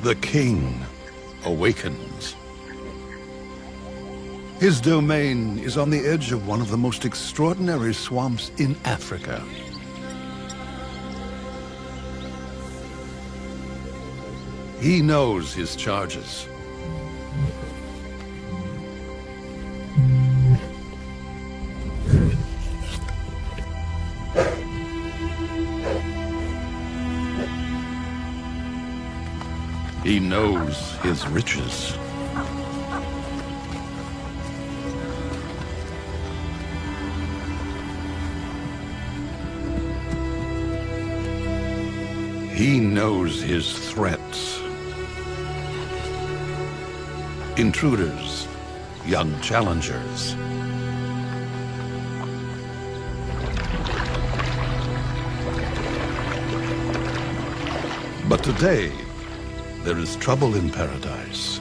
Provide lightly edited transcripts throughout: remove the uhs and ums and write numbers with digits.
The king awakens. His domain is on the edge of one of the most extraordinary swamps in Africa. He knows his charges. He knows his riches. He knows his threats. Intruders, young challengers. But today, there is trouble in paradise.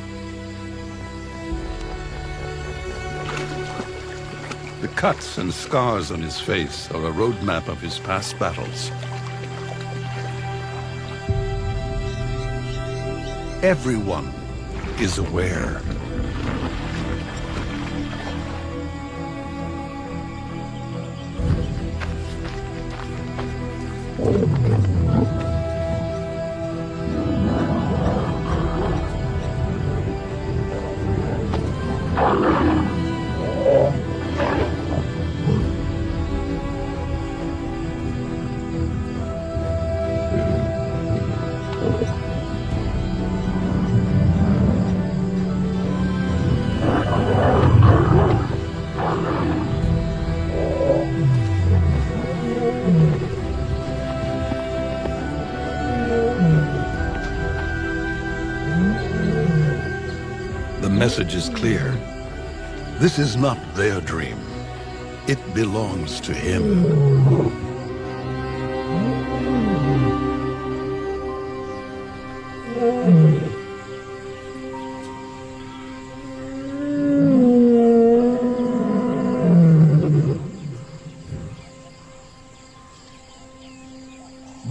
The cuts and scars on his face are a roadmap of his past battles. Everyone is aware. The message is clear. This is not their dream. It belongs to him.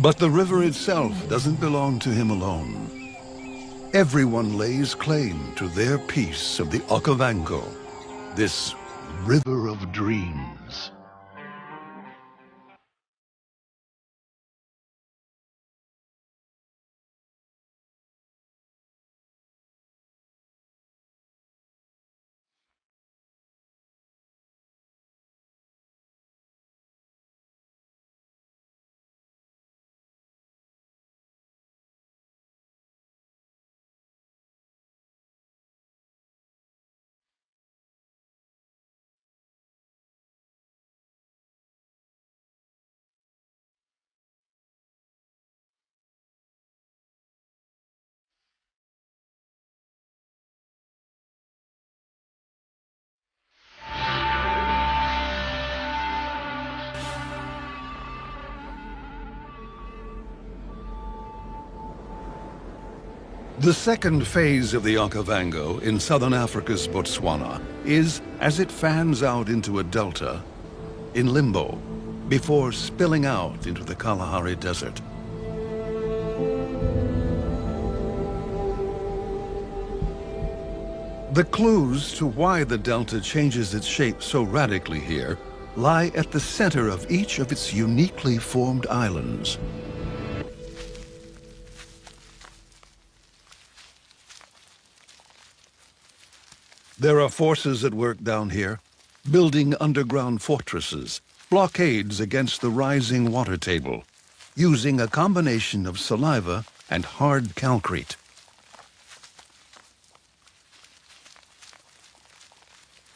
But the river itself doesn't belong to him alone. Everyone lays claim to their piece of the Okavango, this river of dreams. The second phase of the Okavango in southern Africa's Botswana is, as it fans out into a delta, in limbo, before spilling out into the Kalahari Desert. The clues to why the delta changes its shape so radically here lie at the center of each of its uniquely formed islands. There are forces at work down here, building underground fortresses, blockades against the rising water table, using a combination of saliva and hard calcrete.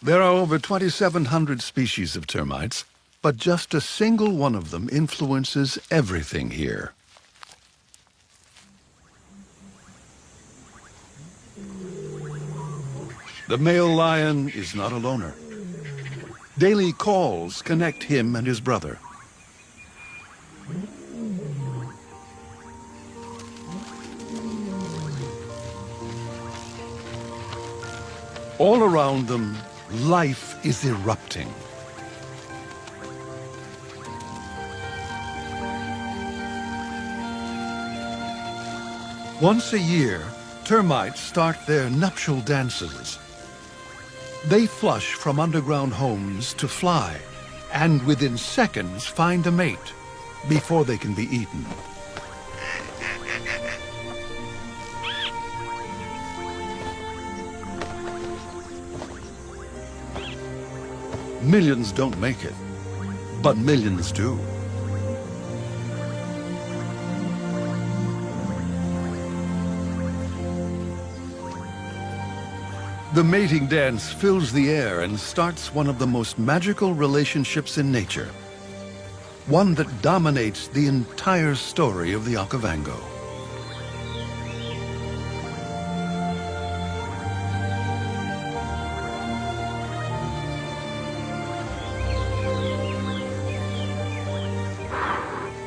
There are over 2,700 species of termites, but just a single one of them influences everything here. The male lion is not a loner. Daily calls connect him and his brother. All around them, life is erupting. Once a year, termites start their nuptial dances. They flush from underground homes to fly, and within seconds find a mate before they can be eaten. Millions don't make it, but millions do. The mating dance fills the air and starts one of the most magical relationships in nature. One that dominates the entire story of the Okavango.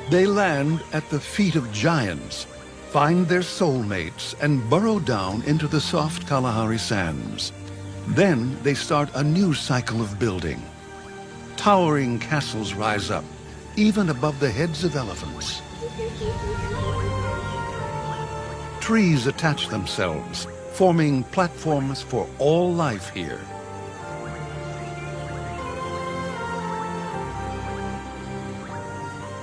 They land at the feet of giants, find their soulmates, and burrow down into the soft Kalahari sands. Then they start a new cycle of building. Towering castles rise up, even above the heads of elephants. Trees attach themselves, forming platforms for all life here.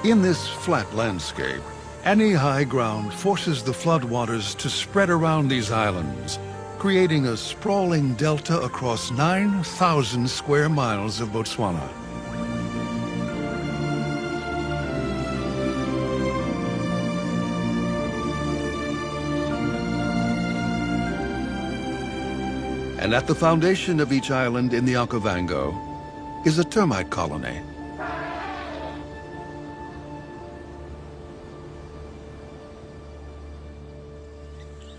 In this flat landscape, any high ground forces the floodwaters to spread around these islands, creating a sprawling delta across 9,000 square miles of Botswana. And at the foundation of each island in the Okavango is a termite colony.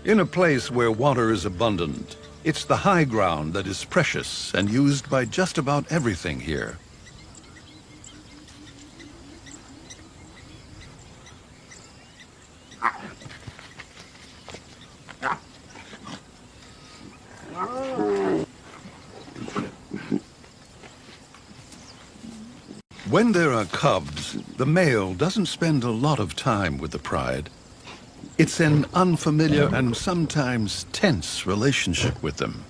In a place where water is abundant, it's the high ground that is precious and used by just about everything here. When there are cubs, the male doesn't spend a lot of time with the pride. It's an unfamiliar and sometimes tense relationship with them.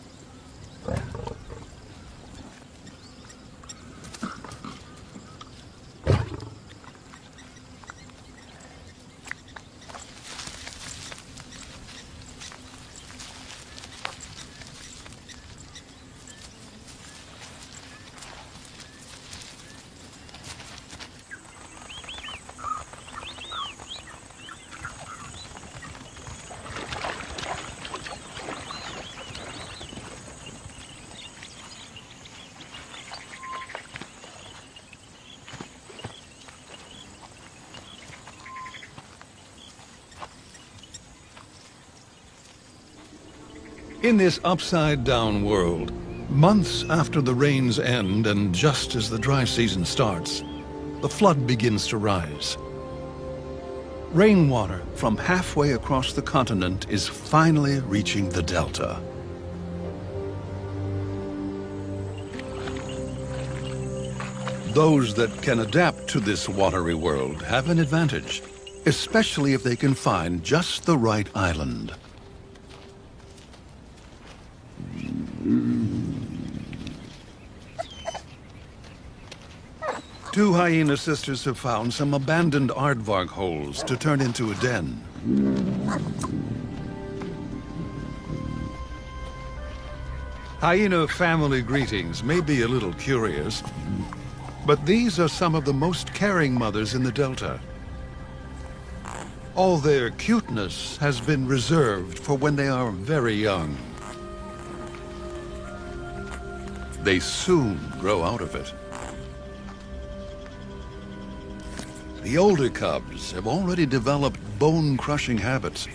In this upside-down world, months after the rains end and just as the dry season starts, the flood begins to rise. Rainwater from halfway across the continent is finally reaching the delta. Those that can adapt to this watery world have an advantage, especially if they can find just the right island. Two hyena sisters have found some abandoned aardvark holes to turn into a den. Hyena family greetings may be a little curious, but these are some of the most caring mothers in the Delta. All their cuteness has been reserved for when they are very young. They soon grow out of it. The older cubs have already developed bone-crushing habits,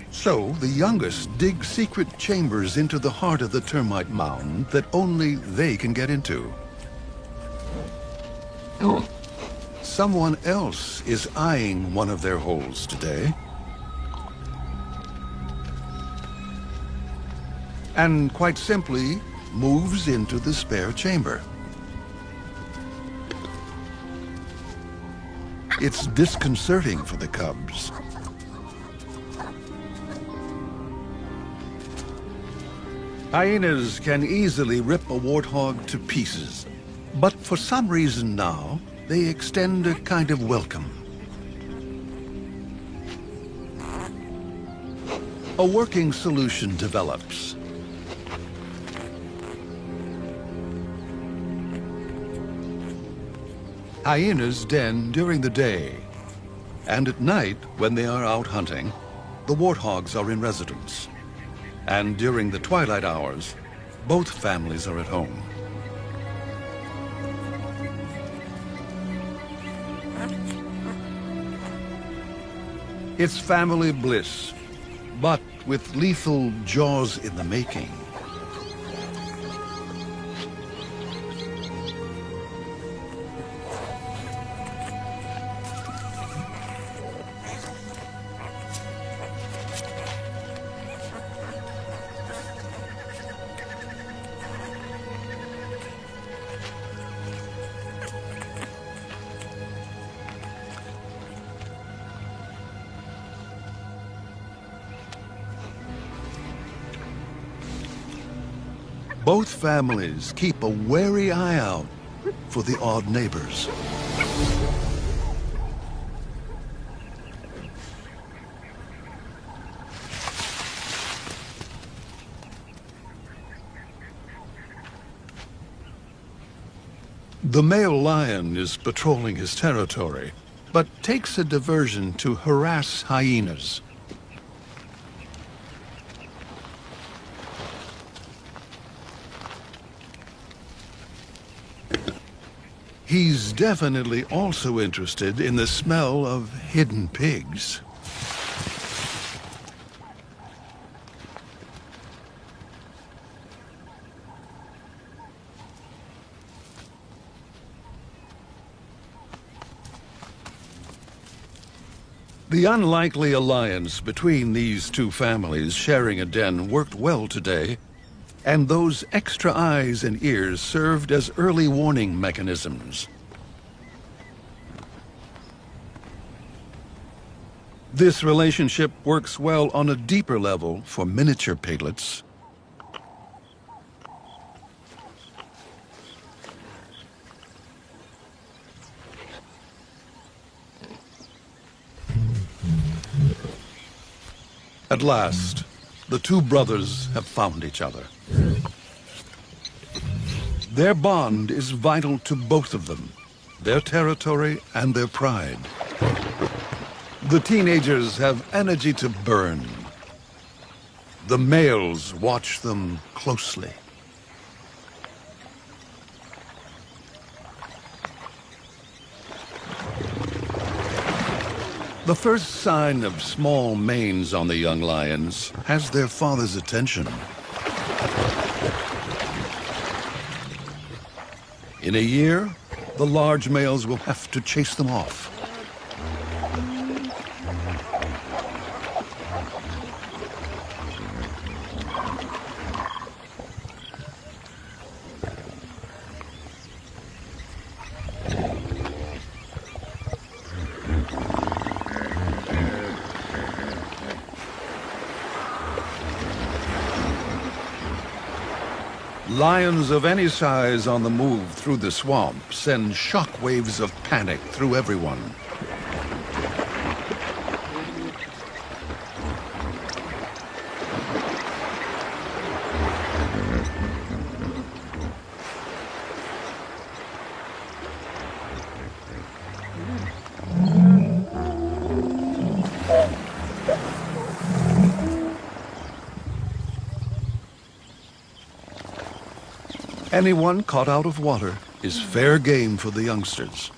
so the youngest dig secret chambers into the heart of the termite mound that only they can get into. Someone else is eyeing one of their holes today. And quite simply, moves into the spare chamber. It's disconcerting for the cubs. Hyenas can easily rip a warthog to pieces, but for some reason now, they extend a kind of welcome. A working solution develops. Hyenas den during the day, and at night, when they are out hunting, the warthogs are in residence. And during the twilight hours, both families are at home. It's family bliss, but with lethal jaws in the making. Both families keep a wary eye out for the odd neighbors. The male lion is patrolling his territory, but takes a diversion to harass hyenas. He's definitely also interested in the smell of hidden pigs. The unlikely alliance between these two families sharing a den worked well today, and those extra eyes and ears served as early warning mechanisms. This relationship works well on a deeper level for miniature piglets. At last, the two brothers have found each other. Their bond is vital to both of them, their territory and their pride. The teenagers have energy to burn. The males watch them closely. The first sign of small manes on the young lions has their father's attention. In a year, the large males will have to chase them off. Lions of any size on the move through the swamp send shockwaves of panic through everyone. Anyone caught out of water is fair game for the youngsters.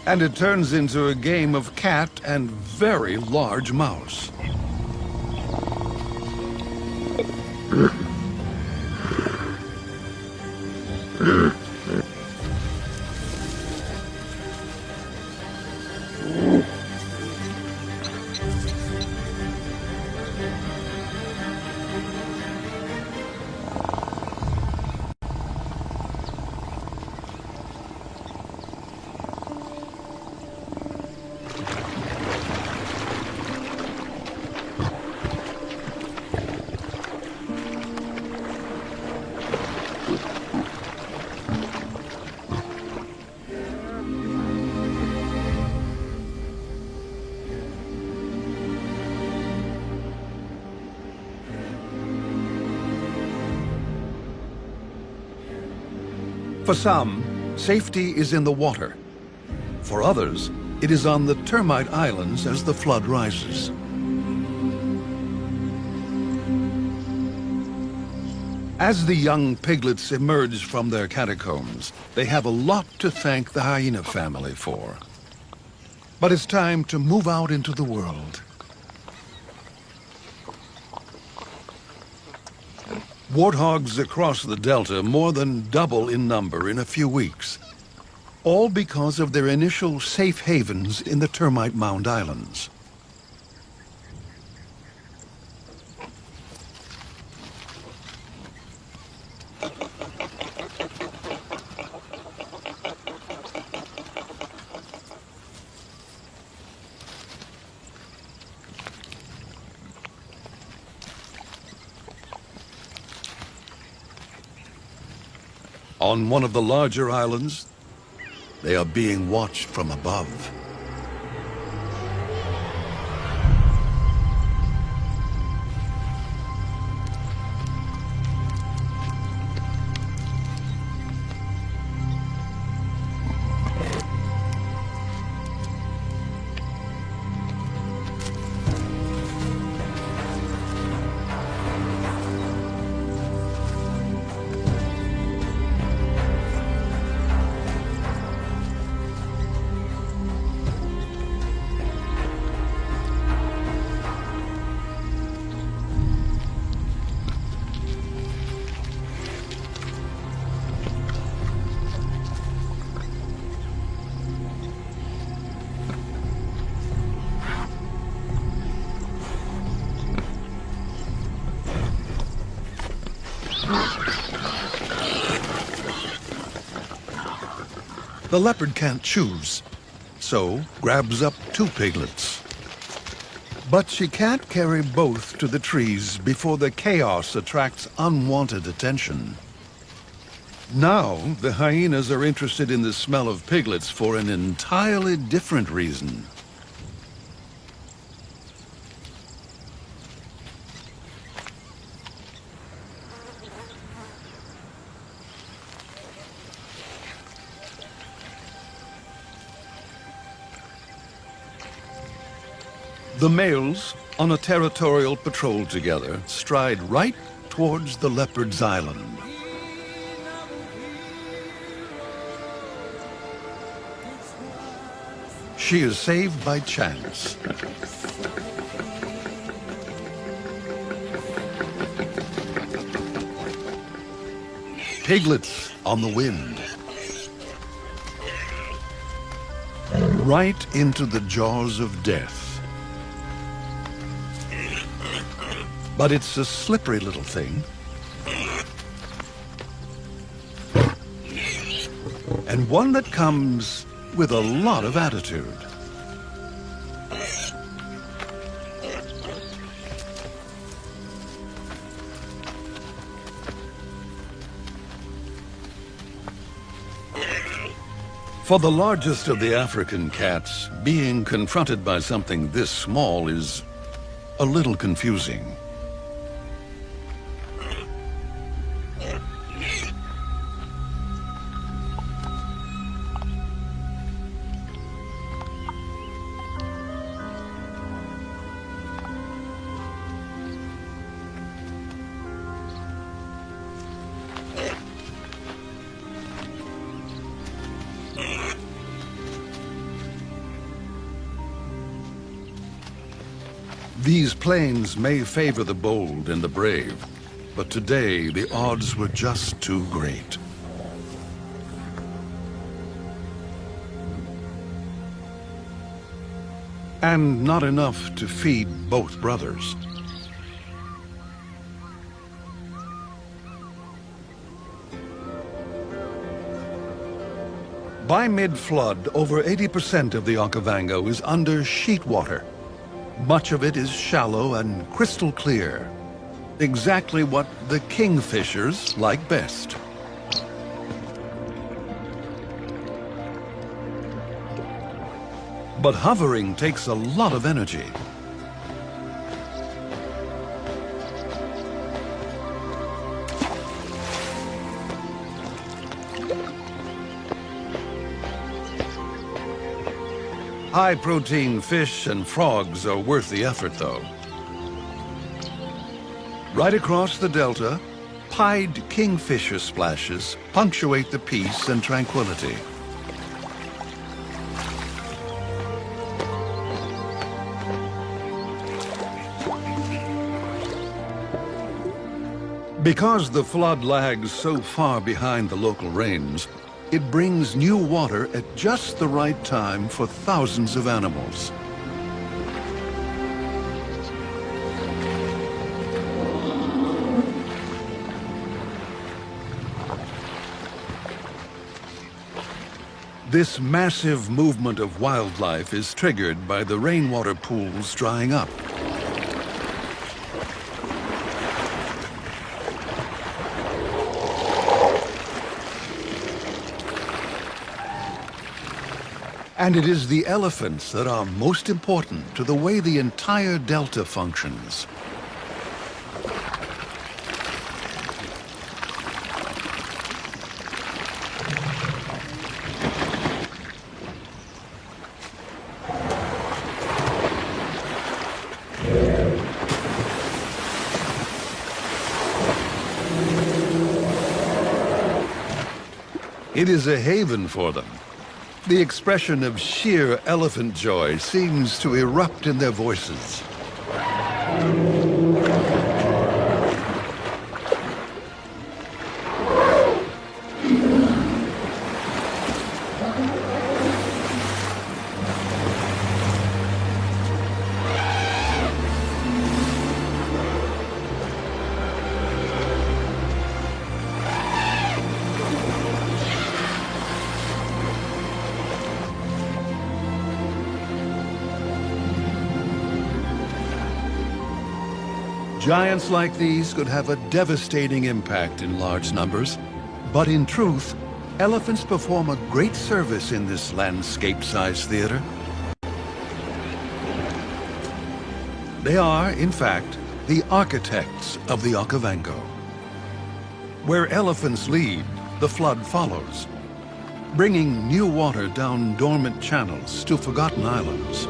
And it turns into a game of cat and very large mouse. For some, safety is in the water. For others, it is on the termite islands as the flood rises. As the young piglets emerge from their catacombs, they have a lot to thank the hyena family for. But it's time to move out into the world. Warthogs across the delta more than double in number in a few weeks, all because of their initial safe havens in the termite mound islands. On one of the larger islands, they are being watched from above. The leopard can't choose, so grabs up 2 piglets. But she can't carry both to the trees before the chaos attracts unwanted attention. Now, the hyenas are interested in the smell of piglets for an entirely different reason. The males, on a territorial patrol together, stride right towards the leopard's island. She is saved by chance. Piglets on the wind. Right into the jaws of death. But it's a slippery little thing. And one that comes with a lot of attitude. For the largest of the African cats, being confronted by something this small is a little confusing. These plains may favor the bold and the brave, but today the odds were just too great. And not enough to feed both brothers. By mid-flood, over 80% of the Okavango is under sheet water. Much of it is shallow and crystal clear. Exactly what the kingfishers like best. But hovering takes a lot of energy. High-protein fish and frogs are worth the effort, though. Right across the delta, pied kingfisher splashes punctuate the peace and tranquility. Because the flood lags so far behind the local rains, it brings new water at just the right time for thousands of animals. This massive movement of wildlife is triggered by the rainwater pools drying up. And it is the elephants that are most important to the way the entire delta functions. It is a haven for them. The expression of sheer elephant joy seems to erupt in their voices. Giants like these could have a devastating impact in large numbers, but in truth, elephants perform a great service in this landscape-sized theater. They are, in fact, the architects of the Okavango. Where elephants lead, the flood follows, bringing new water down dormant channels to forgotten islands.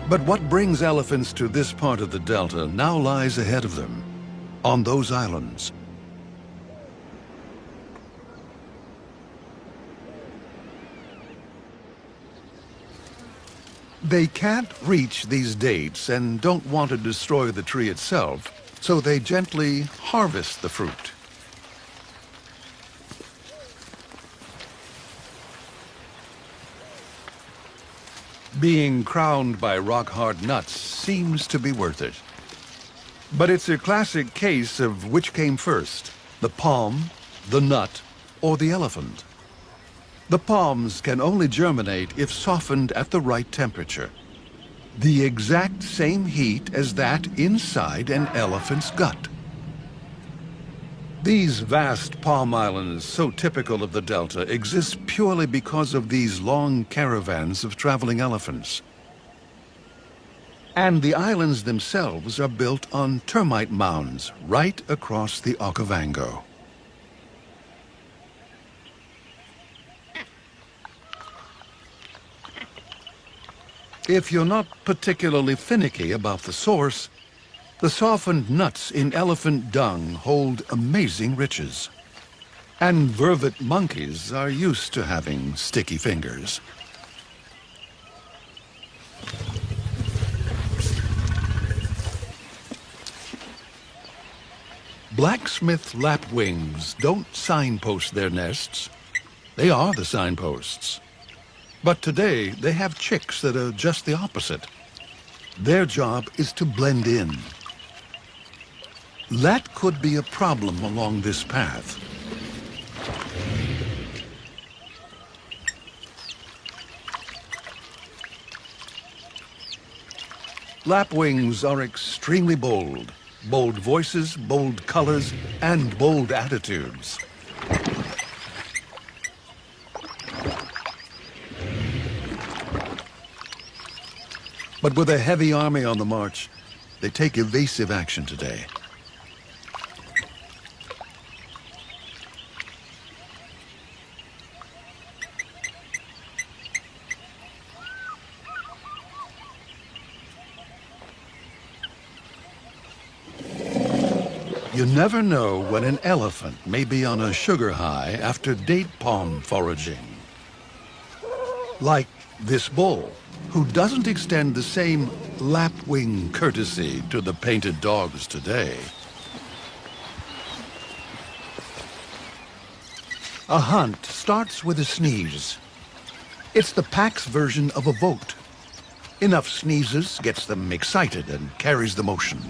But what brings elephants to this part of the delta now lies ahead of them, on those islands. They can't reach these dates and don't want to destroy the tree itself, so they gently harvest the fruit. Being crowned by rock-hard nuts seems to be worth it. But it's a classic case of which came first, the palm, the nut, or the elephant. The palms can only germinate if softened at the right temperature. The exact same heat as that inside an elephant's gut. These vast palm islands, so typical of the delta, exist purely because of these long caravans of traveling elephants. And the islands themselves are built on termite mounds right across the Okavango. If you're not particularly finicky about the source, the softened nuts in elephant dung hold amazing riches. And vervet monkeys are used to having sticky fingers. Blacksmith lapwings don't signpost their nests. They are the signposts. But today, they have chicks that are just the opposite. Their job is to blend in. That could be a problem along this path. Lapwings are extremely bold. Bold voices, bold colors, and bold attitudes. But with a heavy army on the march, they take evasive action today. You never know when an elephant may be on a sugar high after date palm foraging. Like this bull, who doesn't extend the same lapwing courtesy to the painted dogs today. A hunt starts with a sneeze. It's the pack's version of a vote. Enough sneezes gets them excited and carries the motion.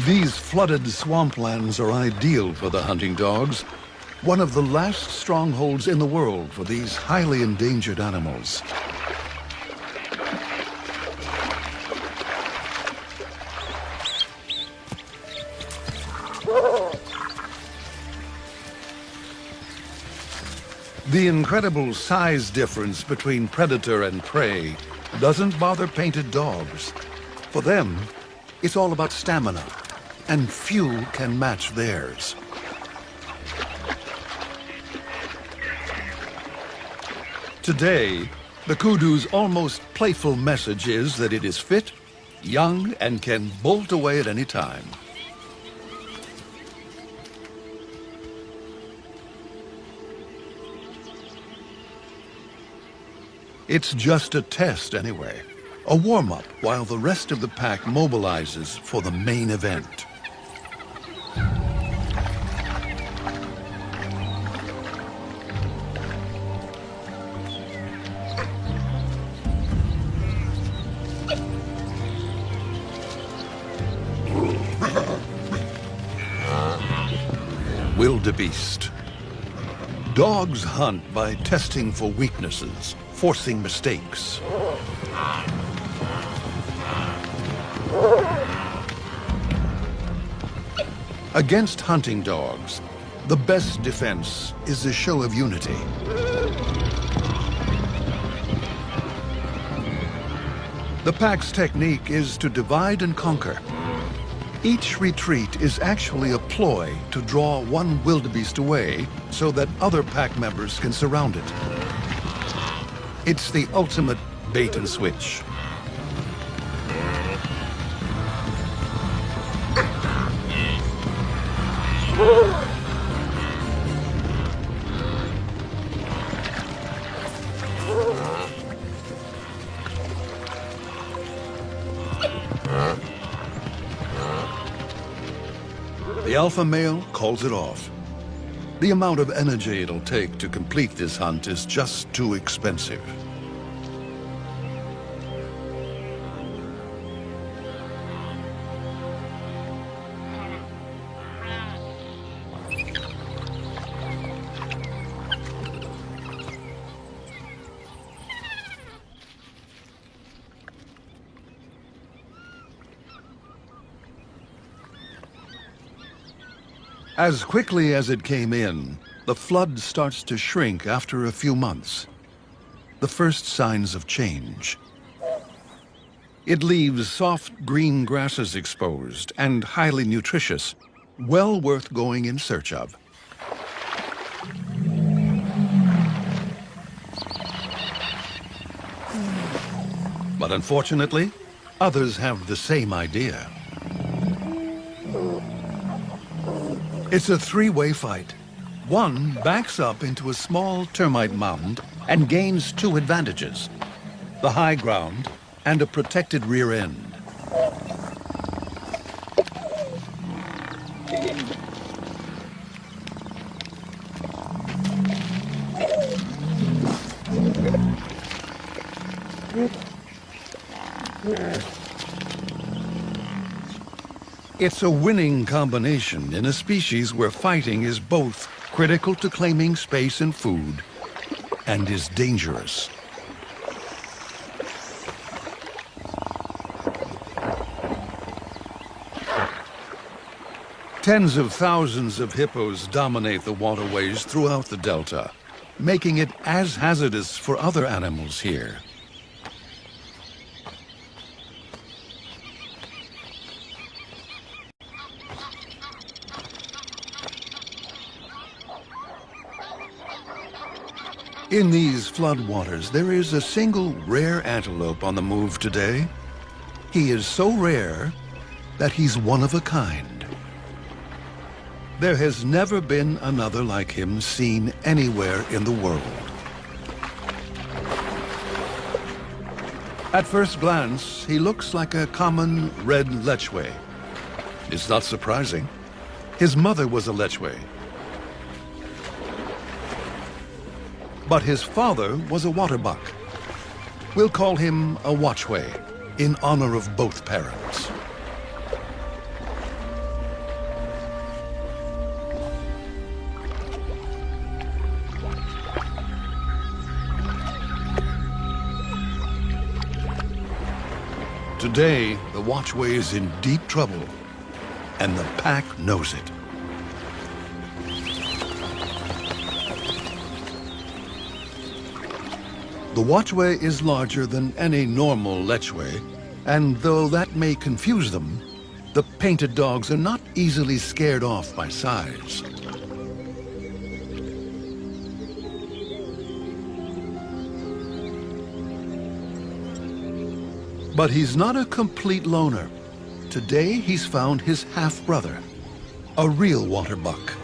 These flooded swamplands are ideal for the hunting dogs, one of the last strongholds in the world for these highly endangered animals. The incredible size difference between predator and prey doesn't bother painted dogs. For them, it's all about stamina, and few can match theirs. Today, the kudu's almost playful message is that it is fit, young, and can bolt away at any time. It's just a test anyway, a warm-up while the rest of the pack mobilizes for the main event. Wildebeest. Dogs hunt by testing for weaknesses, forcing mistakes. Against hunting dogs, the best defense is a show of unity. The pack's technique is to divide and conquer. Each retreat is actually a ploy to draw one wildebeest away so that other pack members can surround it. It's the ultimate bait and switch. The alpha male calls it off. The amount of energy it'll take to complete this hunt is just too expensive. As quickly as it came in, the flood starts to shrink after a few months. The first signs of change. It leaves soft green grasses exposed and highly nutritious, well worth going in search of. But unfortunately, others have the same idea. It's a three-way fight. One backs up into a small termite mound and gains two advantages: the high ground and a protected rear end. It's a winning combination in a species where fighting is both critical to claiming space and food and is dangerous. Tens of thousands of hippos dominate the waterways throughout the delta, making it as hazardous for other animals here. In these floodwaters, there is a single rare antelope on the move today. He is so rare that he's one of a kind. There has never been another like him seen anywhere in the world. At first glance, he looks like a common red lechwe. It's not surprising. His mother was a lechwe. But his father was a waterbuck. We'll call him a watchway in honor of both parents. Today, the watchway is in deep trouble, and the pack knows it. The watchway is larger than any normal lechwe, and though that may confuse them, the painted dogs are not easily scared off by size. But he's not a complete loner. Today, he's found his half-brother, a real waterbuck.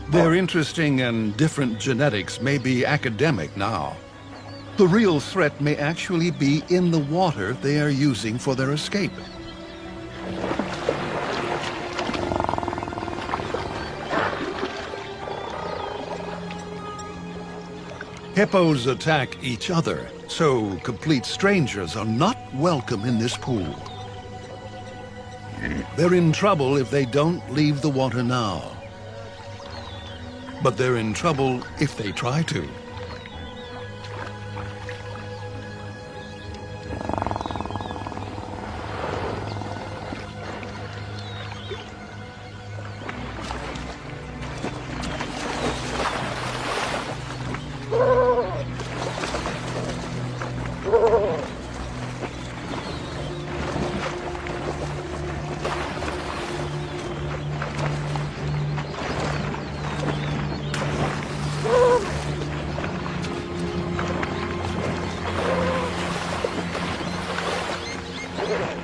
Their interesting and different genetics may be academic now. The real threat may actually be in the water they are using for their escape. Hippos attack each other, so complete strangers are not welcome in this pool. They're in trouble if they don't leave the water now. But they're in trouble if they try to.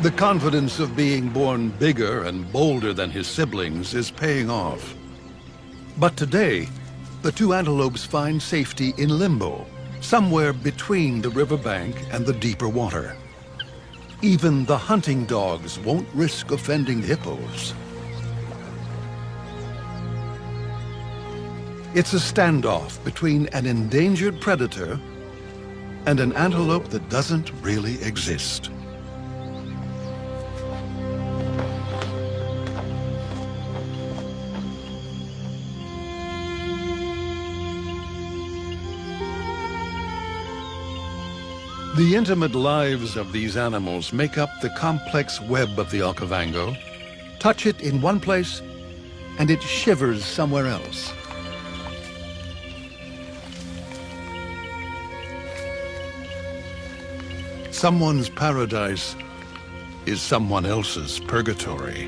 The confidence of being born bigger and bolder than his siblings is paying off. But today, the two antelopes find safety in limbo, somewhere between the riverbank and the deeper water. Even the hunting dogs won't risk offending hippos. It's a standoff between an endangered predator and an antelope that doesn't really exist. The intimate lives of these animals make up the complex web of the Okavango. Touch it in one place, and it shivers somewhere else. Someone's paradise is someone else's purgatory.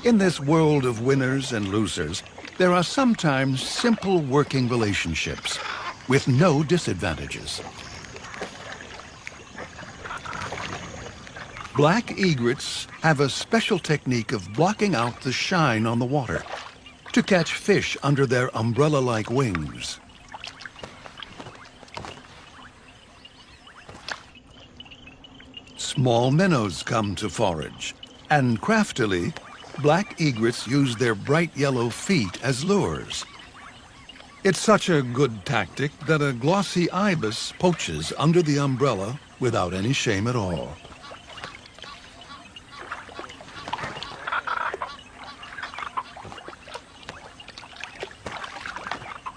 In this world of winners and losers, there are sometimes simple working relationships with no disadvantages. Black egrets have a special technique of blocking out the shine on the water to catch fish under their umbrella-like wings. Small minnows come to forage, and craftily, black egrets use their bright yellow feet as lures. It's such a good tactic that a glossy ibis poaches under the umbrella without any shame at all.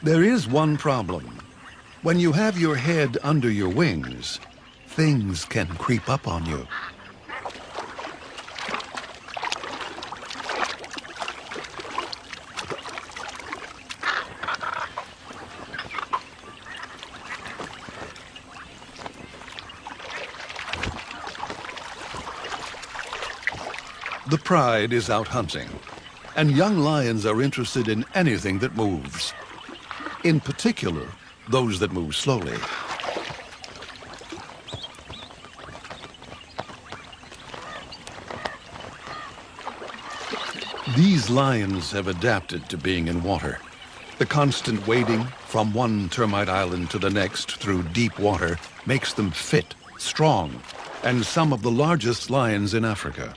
There is one problem. When you have your head under your wings, things can creep up on you. The pride is out hunting, and young lions are interested in anything that moves. In particular, those that move slowly. These lions have adapted to being in water. The constant wading from one termite island to the next through deep water makes them fit, strong, and some of the largest lions in Africa.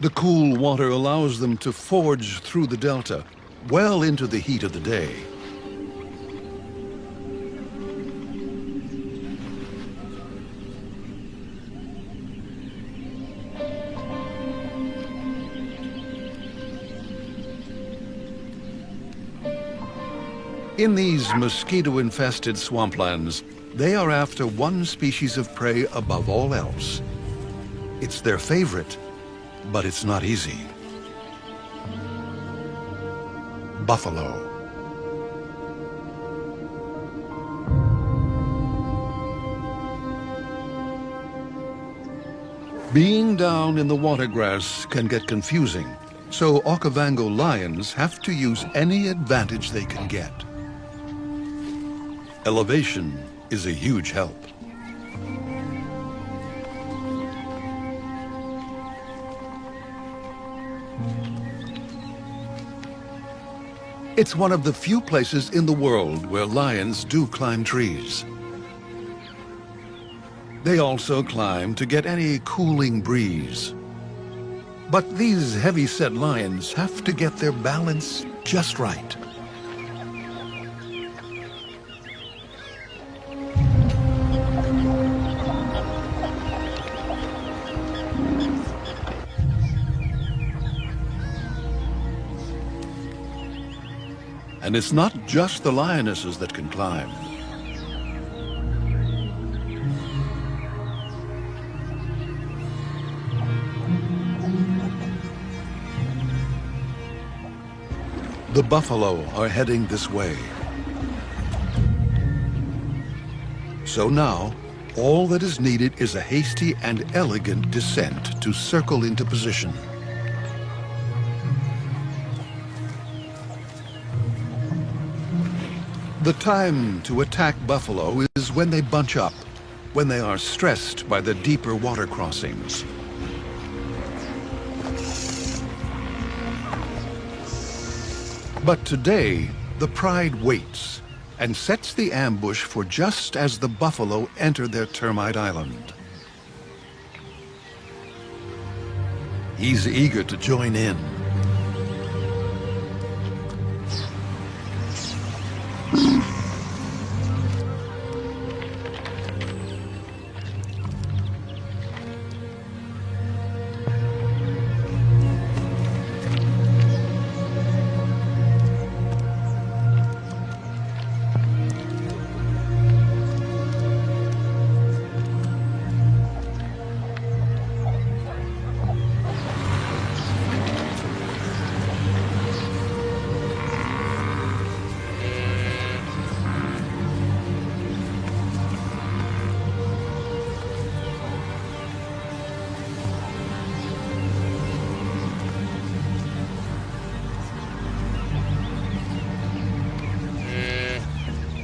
The cool water allows them to forge through the delta, well into the heat of the day. In these mosquito-infested swamplands, they are after one species of prey above all else. It's their favorite, but it's not easy. Buffalo. Being down in the watergrass can get confusing, so Okavango lions have to use any advantage they can get. Elevation is a huge help. It's one of the few places in the world where lions do climb trees. They also climb to get any cooling breeze. But these heavy-set lions have to get their balance just right. And it's not just the lionesses that can climb. The buffalo are heading this way. So now, all that is needed is a hasty and elegant descent to circle into position. The time to attack buffalo is when they bunch up, when they are stressed by the deeper water crossings. But today, the pride waits and sets the ambush for just as the buffalo enter their termite island. He's eager to join in.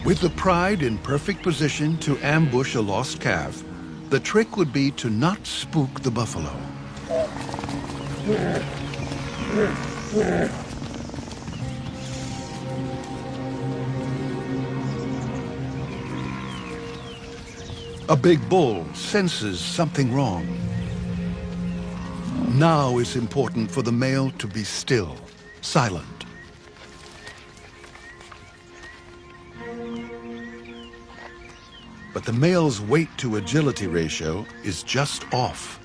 With the pride in perfect position to ambush a lost calf, the trick would be to not spook the buffalo. A big bull senses something wrong. Now it's important for the male to be still, silent. But the male's weight to agility ratio is just off.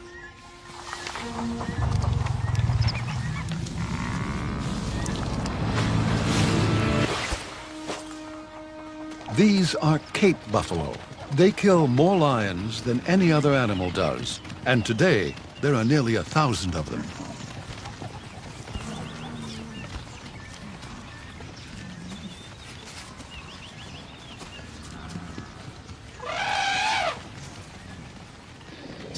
These are Cape buffalo. They kill more lions than any other animal does, and today there are nearly 1,000 of them.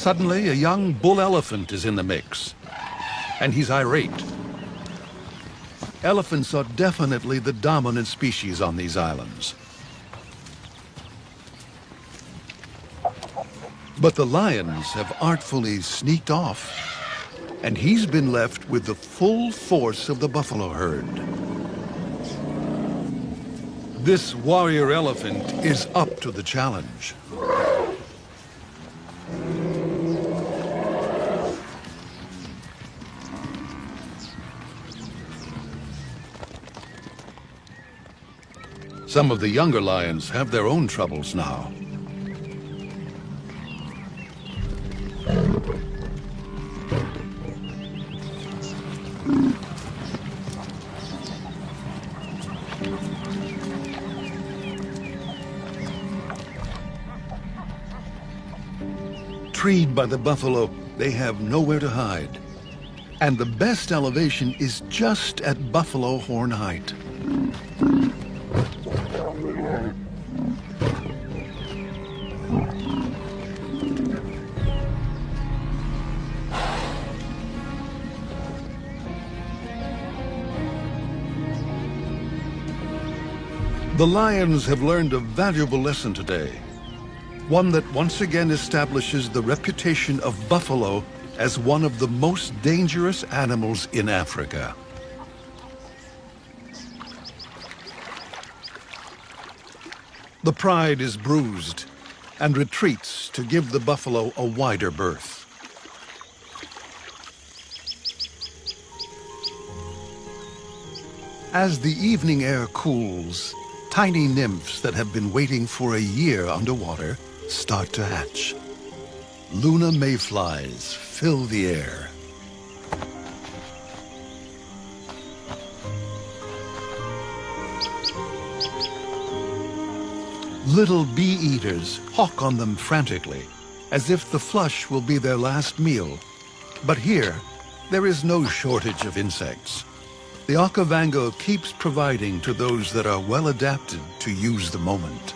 Suddenly, a young bull elephant is in the mix, and he's irate. Elephants are definitely the dominant species on these islands. But the lions have artfully sneaked off, and he's been left with the full force of the buffalo herd. This warrior elephant is up to the challenge. Some of the younger lions have their own troubles now. Treed by the buffalo, they have nowhere to hide. And the best elevation is just at buffalo horn height. The lions have learned a valuable lesson today, one that once again establishes the reputation of buffalo as one of the most dangerous animals in Africa. The pride is bruised and retreats to give the buffalo a wider berth. As the evening air cools, tiny nymphs that have been waiting for a year underwater start to hatch. Luna mayflies fill the air. Little bee-eaters hawk on them frantically, as if the flush will be their last meal. But here, there is no shortage of insects. The Okavango keeps providing to those that are well adapted to use the moment.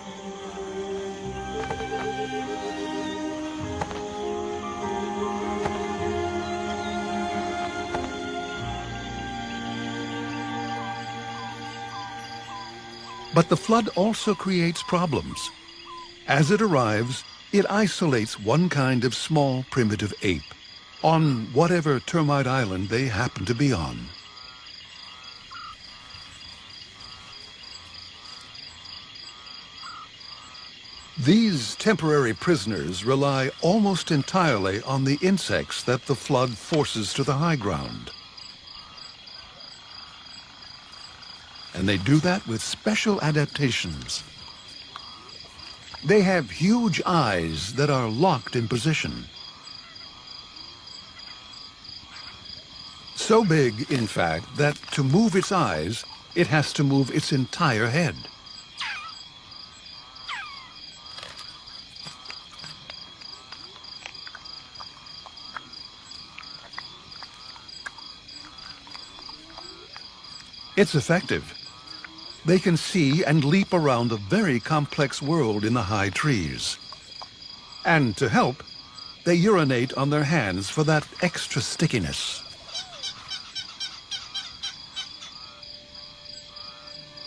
But the flood also creates problems. As it arrives, it isolates one kind of small primitive ape on whatever termite island they happen to be on. These temporary prisoners rely almost entirely on the insects that the flood forces to the high ground. And they do that with special adaptations. They have huge eyes that are locked in position. So big, in fact, that to move its eyes, it has to move its entire head. It's effective. They can see and leap around a very complex world in the high trees. And to help, they urinate on their hands for that extra stickiness.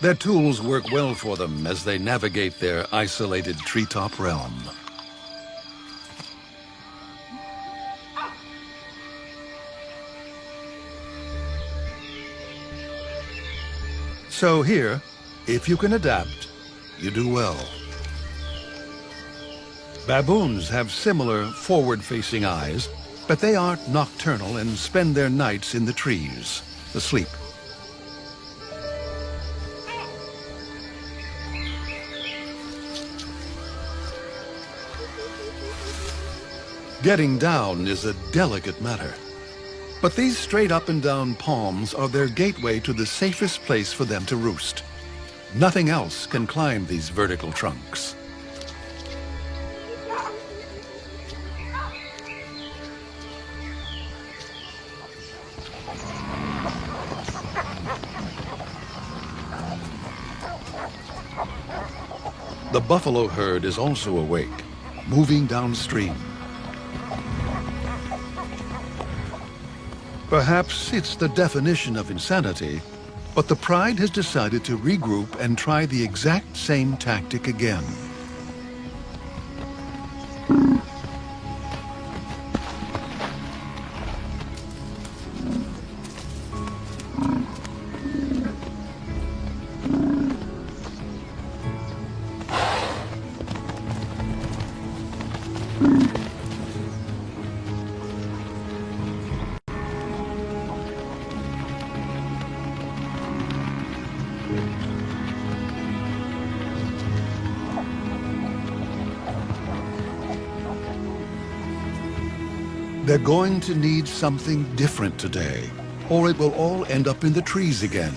Their tools work well for them as they navigate their isolated treetop realm. So here, if you can adapt, you do well. Baboons have similar forward-facing eyes, but they aren't nocturnal and spend their nights in the trees, asleep. Getting down is a delicate matter. But these straight up and down palms are their gateway to the safest place for them to roost. Nothing else can climb these vertical trunks. The buffalo herd is also awake, moving downstream. Perhaps it's the definition of insanity, but the Pride has decided to regroup and try the exact same tactic again. They're going to need something different today, or it will all end up in the trees again.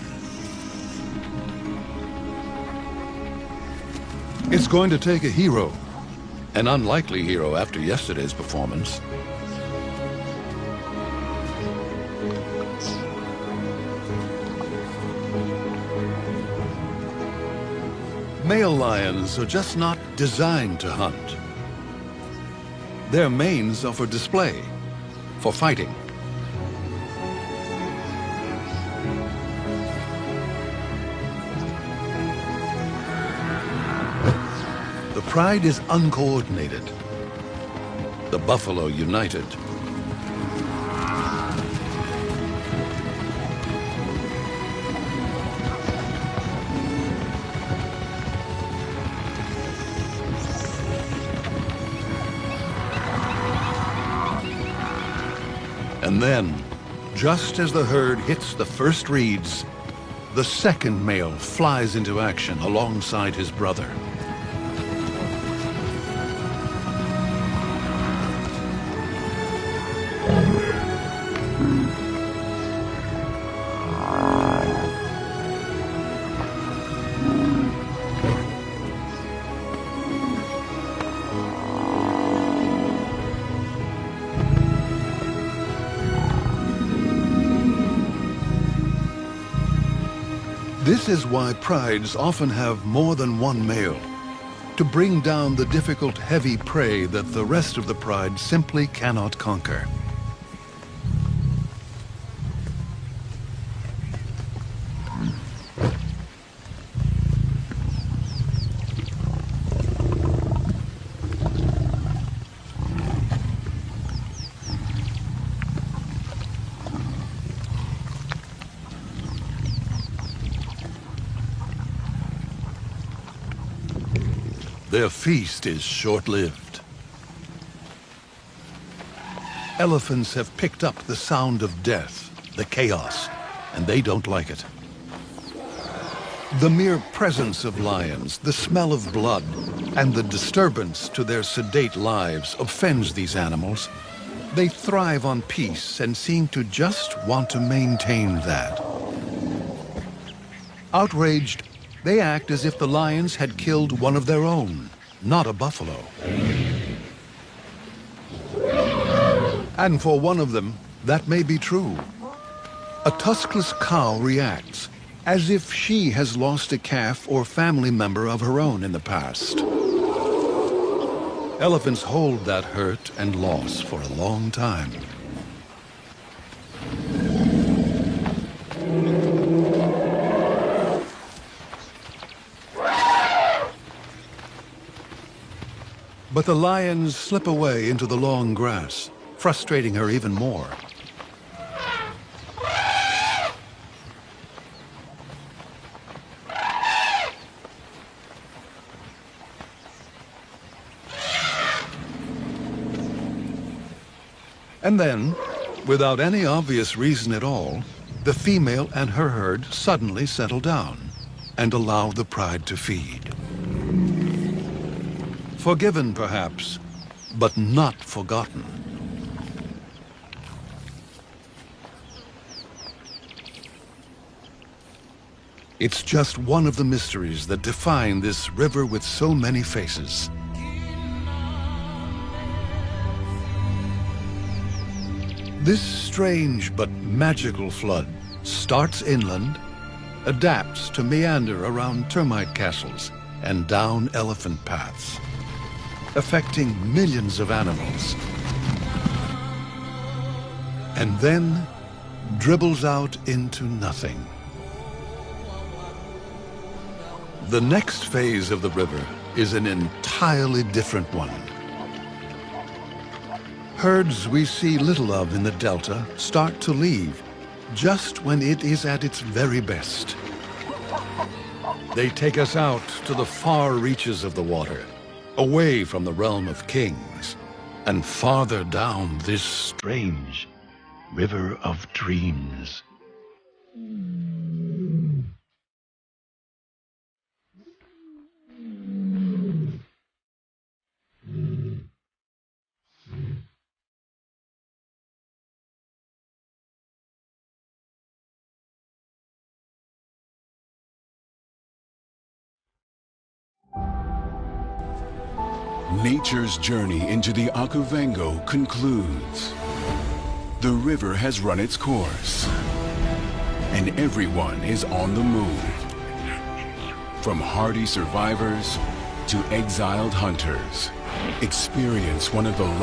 It's going to take a hero, an unlikely hero after yesterday's performance. Male lions are just not designed to hunt. Their manes are for display, for fighting. The Pride is uncoordinated, the buffalo united. And then, just as the herd hits the first reeds, the second male flies into action alongside his brother. This is why prides often have more than one male, to bring down the difficult, heavy prey that the rest of the pride simply cannot conquer. Their feast is short-lived. Elephants have picked up the sound of death, the chaos, and they don't like it. The mere presence of lions, the smell of blood, and the disturbance to their sedate lives offends these animals. They thrive on peace and seem to just want to maintain that. Outraged, they act as if the lions had killed one of their own, not a buffalo. And for one of them, that may be true. A tuskless cow reacts as if she has lost a calf or family member of her own in the past. Elephants hold that hurt and loss for a long time. But the lions slip away into the long grass, frustrating her even more. And then, without any obvious reason at all, the female and her herd suddenly settle down and allow the pride to feed. Forgiven, perhaps, but not forgotten. It's just one of the mysteries that define this river with so many faces. This strange but magical flood starts inland, adapts to meander around termite castles and down elephant paths, affecting millions of animals. And then dribbles out into nothing. The next phase of the river is an entirely different one. Herds we see little of in the delta start to leave just when it is at its very best. They take us out to the far reaches of the water, away from the realm of kings, and farther down this strange river of dreams. Nature's journey into the Okavango concludes. The river has run its course, and everyone is on the move. From hardy survivors to exiled hunters, experience one of the last